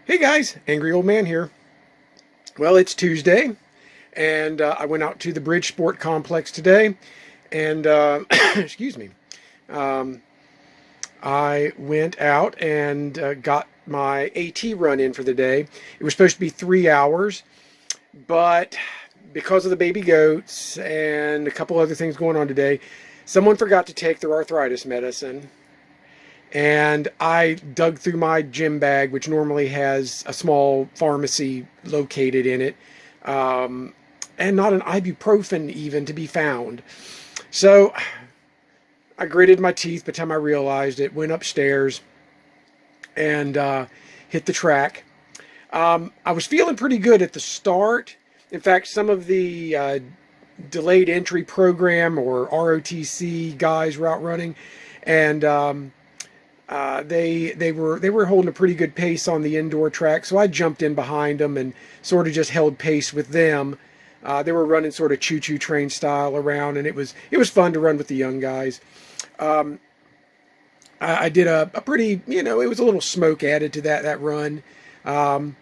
Hey guys, Angry Old Man here. Well, it's Tuesday, and I went out to the Bridge Sport Complex today, and excuse me, um, I went out and got my AT run in for the day. It was supposed to be 3 hours, but because of the baby goats and a couple other things going on today, someone forgot to take their arthritis medicine. And I dug through my gym bag, which normally has a small pharmacy located in it, um, and not an ibuprofen even to be found. So I gritted my teeth by the time I realized it, went upstairs and hit the track. I was feeling pretty good at the start. In fact, some of the delayed entry program or ROTC guys were out running, and they were holding a pretty good pace on the indoor track, so I jumped in behind them and sort of just held pace with them. They were running sort of choo-choo train style around, and it was fun to run with the young guys. Um, I did a pretty, it was a little smoke added to that run. Um,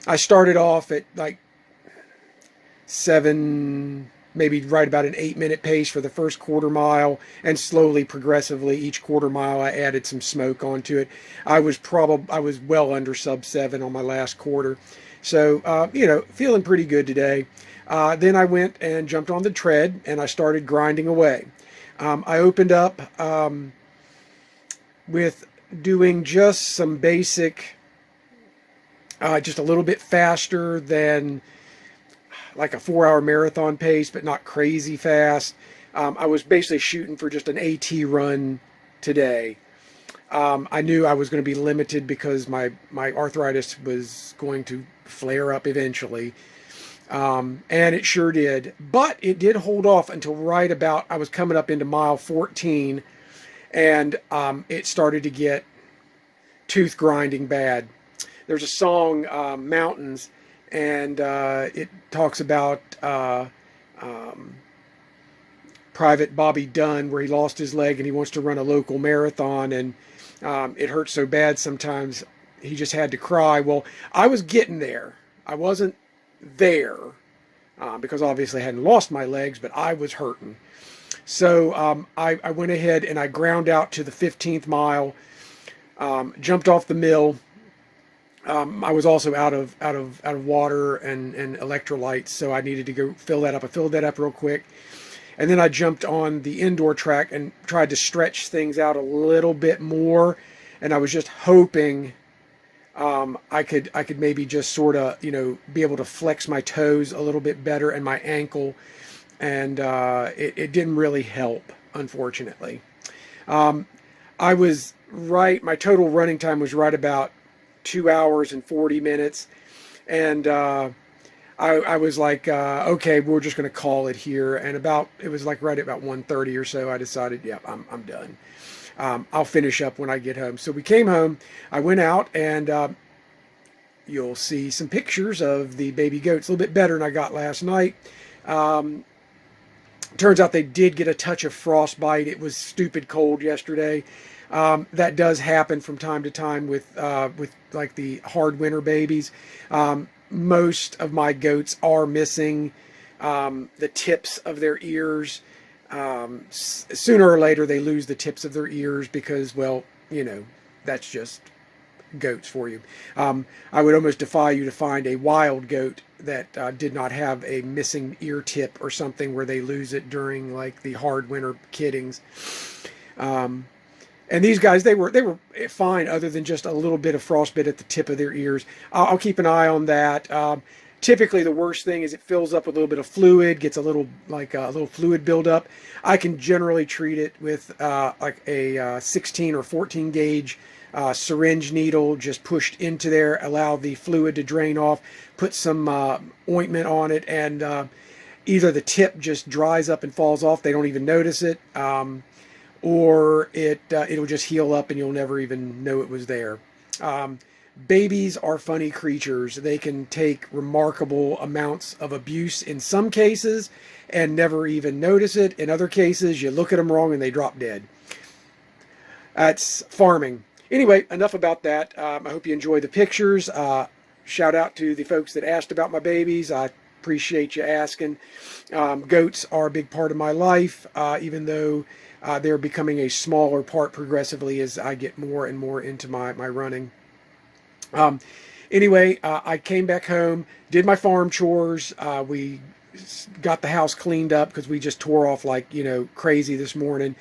I started off at like 7, maybe right about an 8-minute pace for the first quarter mile, and slowly, progressively, each quarter mile I added some smoke onto it. I was well under sub 7 on my last quarter, so feeling pretty good today. Then I went and jumped on the tread and I started grinding away. I opened up with doing just some basic, just a little bit faster than like a 4-hour marathon pace, but not crazy fast. I was basically shooting for just an AT run today. I knew I was going to be limited because my arthritis was going to flare up eventually. And it sure did. But it did hold off until right about, I was coming up into mile 14, and it started to get tooth grinding bad. There's a song, Mountains, and it talks about Private Bobby Dunn, where he lost his leg and he wants to run a local marathon, and it hurts so bad sometimes he just had to cry. Well, I was getting there. I wasn't there because obviously I hadn't lost my legs, but I was hurting. So I went ahead and I ground out to the 15th mile, jumped off the mill. I was also out of water and electrolytes, so I needed to go fill that up. I filled that up real quick, and then I jumped on the indoor track and tried to stretch things out a little bit more. And I was just hoping I could maybe just sort of be able to flex my toes a little bit better and my ankle, and it didn't really help, unfortunately. I was right. My total running time was right about 2 hours and 40 minutes. And I was like, okay, we're just going to call it here. And it was like right at about 1:30 or so, I decided, yeah, I'm done. I'll finish up when I get home. So we came home. I went out, and you'll see some pictures of the baby goats, a little bit better than I got last night. Turns out they did get a touch of frostbite. It was stupid cold yesterday. That does happen from time to time with like the hard winter babies. Most of my goats are missing the tips of their ears. Sooner or later they lose the tips of their ears because, well, that's just goats for you. I would almost defy you to find a wild goat that did not have a missing ear tip or something where they lose it during like the hard winter kiddings. And these guys, they were fine, other than just a little bit of frostbite at the tip of their ears. I'll keep an eye on that. Typically, the worst thing is it fills up with a little bit of fluid, gets a little fluid buildup. I can generally treat it with like a 16 or 14 gauge syringe needle, just pushed into there, allow the fluid to drain off, put some ointment on it, and either the tip just dries up and falls off. They don't even notice it. Or it'll just heal up and you'll never even know it was there. Babies are funny creatures. They can take remarkable amounts of abuse in some cases and never even notice it. In other cases, you look at them wrong and they drop dead. That's farming. Anyway, enough about that. I hope you enjoy the pictures. Shout out to the folks that asked about my babies. I appreciate you asking. Goats are a big part of my life, even though they're becoming a smaller part progressively as I get more and more into my running. Um, anyway, I came back home, did my farm chores. We got the house cleaned up because we just tore off like, crazy this morning.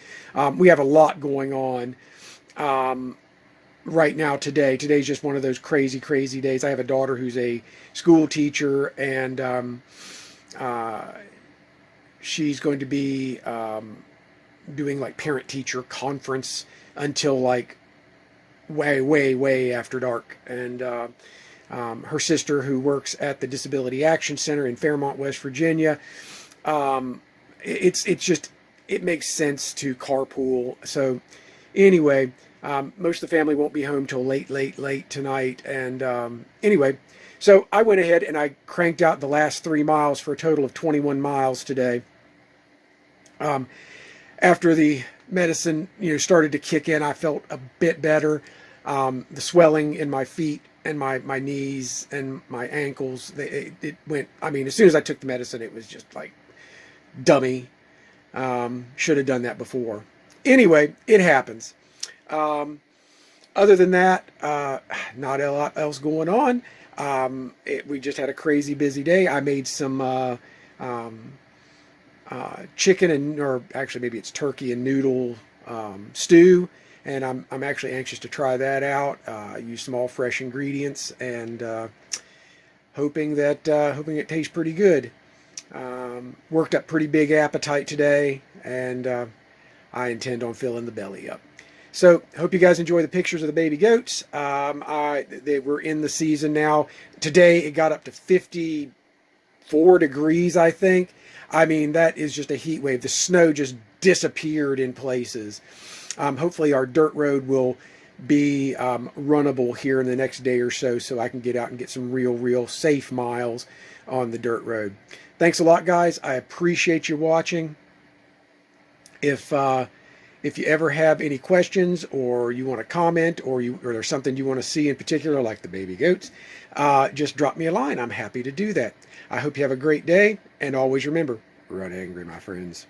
We have a lot going on. Right now today. Today's just one of those crazy, crazy days. I have a daughter who's a school teacher, and she's going to be doing like parent-teacher conference until like way, way, way after dark. And her sister, who works at the Disability Action Center in Fairmont, West Virginia, it's just, it makes sense to carpool. So anyway, most of the family won't be home till late, late, late tonight. And anyway, so I went ahead and I cranked out the last 3 miles for a total of 21 miles today. After the medicine, started to kick in, I felt a bit better. The swelling in my feet and my knees and my ankles, it went, as soon as I took the medicine, it was just like, dummy. Should have done that before. Anyway, it happens. Other than that, not a lot else going on. We just had a crazy busy day. I made some chicken or actually maybe it's turkey and noodle stew, and I'm actually anxious to try that out. Use some all fresh ingredients, and hoping it tastes pretty good. Worked up pretty big appetite today, and I intend on filling the belly up. So, hope you guys enjoy the pictures of the baby goats. They were in the season now. Today, it got up to 54 degrees, I think. That is just a heat wave. The snow just disappeared in places. Hopefully, our dirt road will be runnable here in the next day or so I can get out and get some real safe miles on the dirt road. Thanks a lot, guys. I appreciate you watching. If you ever have any questions, or you want to comment, or there's something you want to see in particular, like the baby goats, just drop me a line. I'm happy to do that. I hope you have a great day, and always remember, run angry, my friends.